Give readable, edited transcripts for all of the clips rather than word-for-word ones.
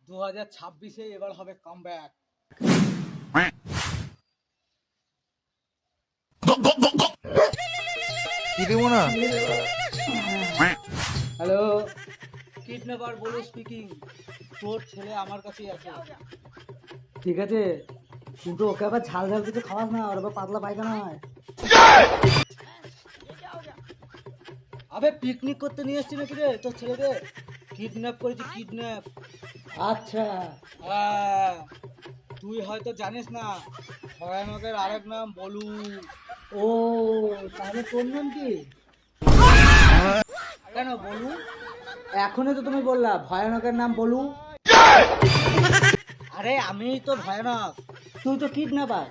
2026-এ এবার হবে কামব্যাক। কি দেবো না? হ্যালো, কিডন্যাপার বলো স্পিকিং। তোর ছেলে আমার কাছেই আছে। ঠিক আছে, কিন্তু ওকে আবার ঝাল ঝাল কিছু খাওয়াস না, ওর আবার পাতলা পায়খানা হয়। আবে পিকনিক করতে নিয়ে এসছি নাকি রে তোর ছেলেকে? কিডন্যাপ করেছি, কিডন্যাপ। আচ্ছা, হ্যাঁ, তুই হয়তো জানিস না, ভয়ানকের আরেক নাম বলু। ও, তাহলে তোর নাম কি? কেন বলু? এখনই তো তুমি বললা ভয়ানকের নাম বলু। আরে আমি তো ভয়ানক, তুই তো কিডন্যাপার।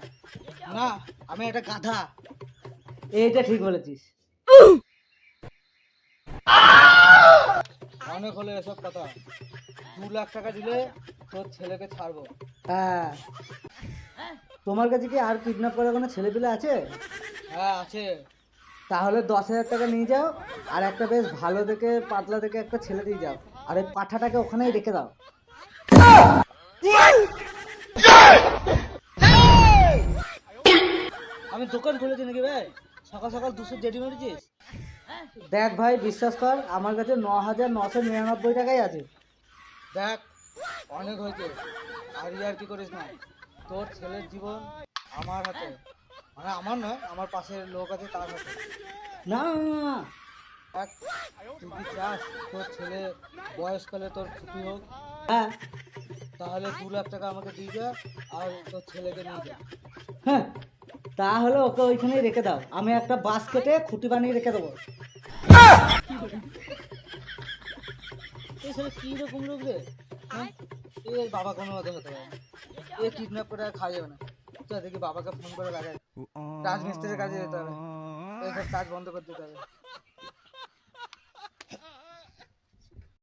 না, আমি একটা গাধা। এইটা ঠিক বলেছিস। অনেক হলো এসব কথা। 2 লাখ টাকা দিলে তোর ছেলেকে ছাড়বো। হ্যাঁ, তোমার কাছে কি আর কিডন্যাপ করার কোনো ছেলে পেলে আছে? হ্যাঁ আছে। তাহলে 10,000 টাকা নিয়ে যাও, আর একটা বেশ ভালো দেখে পাতলা দেখে একটা ছেলে দিয়ে যাও, আর ওই পাঠাটাকে ওখানেই রেখে দাও। আমি দোকান খুলেছি নাকি ভাই? সকাল সকাল 200 জেডি মেরেছিস? দেখ ভাই, বিশ্বাস কর, আমার কাছে 9,999 টাকাই আছে। দেখ, অনেক হয়েছে, আর কি করিস না। তোর ছেলের জীবন আমার হাতে, মানে আমার নয়, আমার পাশের লোক আছে তার হাতে। না দেখ, তুই কি চাস তোর ছেলে বয়সকালে তোর ছুটি হোক? হ্যাঁ, তাহলে 2 লাখ টাকা আমাকে দিয়ে যা, আর তোর ছেলেকে নিয়ে যা। হ্যাঁ, তাহলে ওকে ওইখানেই রেখে দাও, আমি একটা বাস কেটে খুঁটি বানিয়ে রেখে দেবো। এসব কি রকম লোক রে? হ্যাঁ, এর বাবা কোনো মতে হতে পারে না। এ কিডন্যাপ করে আর খাওয়া যাবে না। চল দেখি বাবাকে ফোন করে লাগাই, রাজমিস্ত্রির কাজে যেতে হবে, এইসব কাজ বন্ধ করে দিতে হবে।